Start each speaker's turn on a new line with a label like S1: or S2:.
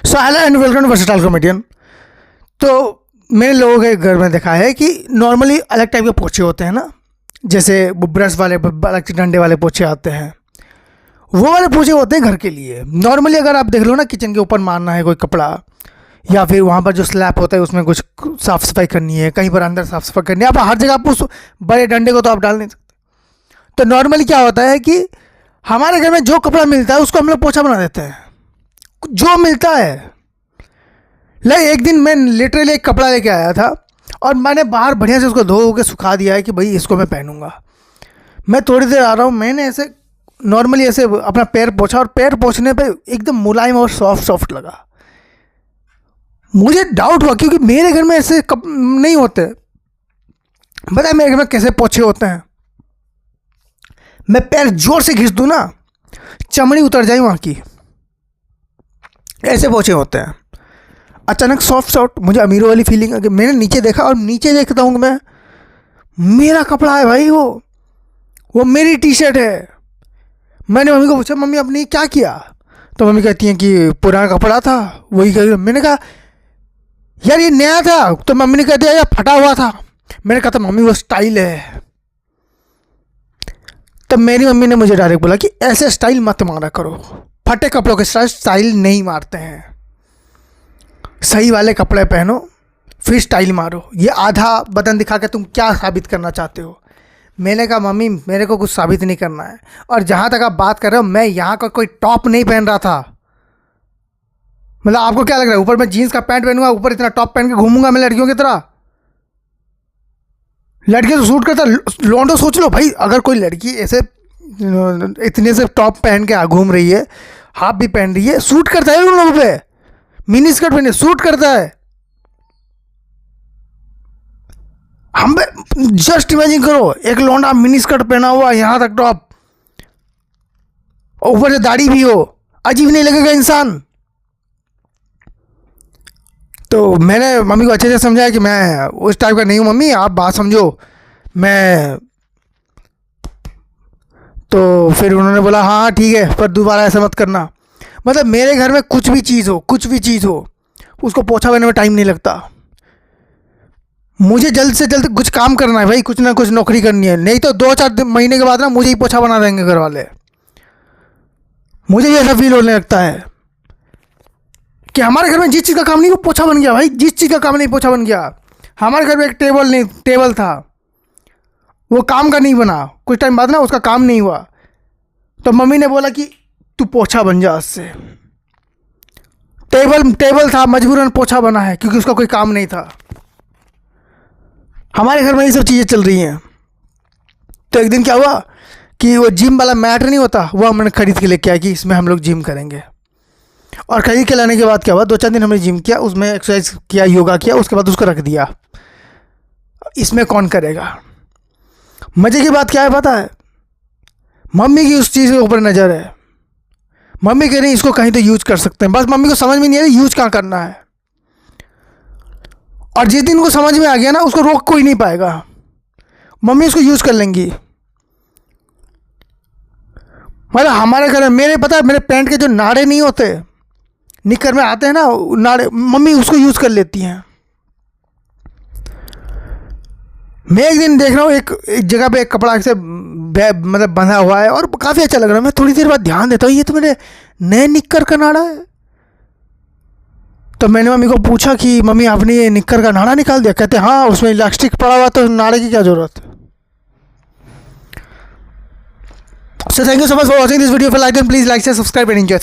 S1: So hello and welcome to versatile comedian. तो मैंने लोगों के घर में देखा है कि नॉर्मली अलग टाइप के पोछे होते हैं ना, जैसे वो ब्रश वाले अलग डंडे वाले पोछे आते हैं, वो वाले पोछे होते हैं घर के लिए। नॉर्मली अगर आप देख लो ना, किचन के ऊपर मारना है कोई कपड़ा, या फिर वहाँ पर जो स्लैब होता है उसमें कुछ साफ़ सफाई करनी है, कहीं पर अंदर साफ़ सफाई करनी है, आप हर जगह आप उस बड़े डंडे को तो आप डाल नहीं सकते। तो नॉर्मली क्या होता है कि हमारे घर में जो कपड़ा मिलता है उसको हम लोग पोछा बना देते हैं, जो मिलता है। एक दिन मैं लिटरली एक कपड़ा लेके आया था और मैंने बाहर बढ़िया से उसको धो के सुखा दिया है कि भाई इसको मैं पहनूंगा। मैं थोड़ी देर आ रहा हूँ, मैंने ऐसे नॉर्मली ऐसे अपना पैर पोंछा और पैर पोंछने पे एकदम मुलायम और सॉफ्ट सॉफ्ट लगा। मुझे डाउट हुआ क्योंकि मेरे घर में ऐसे नहीं होते। पता है मेरे घर में कैसे पोछे होते हैं? मैं पैर जोर से घिस दूँ ना, चमड़ी उतर जाए वहाँ की, ऐसे पोछे होते हैं। अचानक सॉफ्ट सॉफ्ट, मुझे अमीरों वाली फीलिंग आ गई। मैंने नीचे देखा और नीचे देखता हूँ मैं, मेरा कपड़ा है भाई, वो मेरी टी शर्ट है। मैंने मम्मी को पूछा, मम्मी आपने क्या किया? तो मम्मी कहती हैं कि पुराना कपड़ा था वही कर। मैंने कहा यार ये नया था, तो मम्मी ने कह दिया यार फटा हुआ था। मैंने कहा था मम्मी वो स्टाइल है। तब मेरी मम्मी ने मुझे डायरेक्ट बोला कि ऐसे स्टाइल मत मारा करो, फटे कपड़ों के स्टाइल नहीं मारते हैं, सही वाले कपड़े पहनो फिर स्टाइल मारो। ये आधा बदन दिखा के तुम क्या साबित करना चाहते हो? मैंने कहा मम्मी मेरे को कुछ साबित नहीं करना है। और जहाँ तक आप बात कर रहे हो, मैं यहाँ का कोई टॉप नहीं पहन रहा था। मतलब आपको क्या लग रहा है ऊपर मैं जीन्स का पैंट पहनूंगा, ऊपर इतना टॉप पहन के घूमूंगा मैं लड़कियों की तरह? लड़के तो सूट करता, लौंडो सोच लो भाई, अगर कोई लड़की ऐसे इतने से टॉप पहन के घूम रही है, हाफ भी पहन रही है, सूट करता है उन लोगों पे। मिनी स्कर्ट पहने सूट करता है। हम जस्ट इमेजिन करो, एक लौंडा मिनी स्कर्ट पहना हुआ, यहां तक टॉप, ऊपर से दाढ़ी भी हो, अजीब नहीं लगेगा इंसान? तो मैंने मम्मी को अच्छे से समझाया कि मैं उस टाइप का नहीं हूं मम्मी, आप बात समझो। मैं तो फिर उन्होंने बोला हाँ ठीक है, पर दोबारा ऐसा मत करना। मतलब मेरे घर में कुछ भी चीज़ हो उसको पोछा बनने में टाइम नहीं लगता। मुझे जल्द से जल्द कुछ काम करना है भाई, कुछ ना कुछ नौकरी करनी है, नहीं तो 2-4 महीने के बाद ना मुझे ही पोछा बना देंगे घर वाले। मुझे भी ऐसा फील होने लगता है कि हमारे घर में जिस चीज़ का काम नहीं वो पोछा बन गया भाई, जिस चीज़ का काम नहीं पोछा बन गया। हमारे घर में एक टेबल था, वो काम का नहीं बना, कुछ टाइम बाद ना उसका काम नहीं हुआ, तो मम्मी ने बोला कि तू पोछा बन जा उससे। टेबल था, मजबूरन पोछा बना है क्योंकि उसका कोई काम नहीं था। हमारे घर में ये सब चीज़ें चल रही हैं। तो एक दिन क्या हुआ कि वो जिम वाला मैट नहीं होता, वो हमने खरीद के लेके आया कि इसमें हम लोग जिम करेंगे। और खरीद के लाने के बाद क्या हुआ, 2-4 दिन हमने जिम किया, उसमें एक्सरसाइज किया, योगा किया, उसके बाद उसको रख दिया। इसमें कौन करेगा? मज़े की बात क्या है पता है? मम्मी की उस चीज़ के ऊपर नज़र है। मम्मी कह रही इसको कहीं तो यूज कर सकते हैं, बस मम्मी को समझ में नहीं आ रही यूज कहाँ करना है। और जिस दिन को समझ में आ गया ना, उसको रोक कोई नहीं पाएगा, मम्मी उसको यूज कर लेंगी। मतलब हमारे घर में पता है मेरे पैंट के जो नाड़े नहीं होते, निकर में आते हैं ना नाड़े, मम्मी उसको यूज कर लेती हैं। मैं एक दिन देख रहा हूँ एक जगह पे एक कपड़ा से मतलब बंधा हुआ है और काफ़ी अच्छा लग रहा है। मैं थोड़ी देर बाद ध्यान देता हूँ, ये तो मेरे नए निक्कर का नाड़ा है। तो मैंने मम्मी को पूछा कि मम्मी आपने ये निक्कर का नाड़ा निकाल दिया? कहते हाँ, उसमें इलास्टिक पड़ा हुआ, तो नाड़े की क्या ज़रूरत? So thank you so much for watching this video. Like and please like से सब्सक्राइब एंड एंजॉय।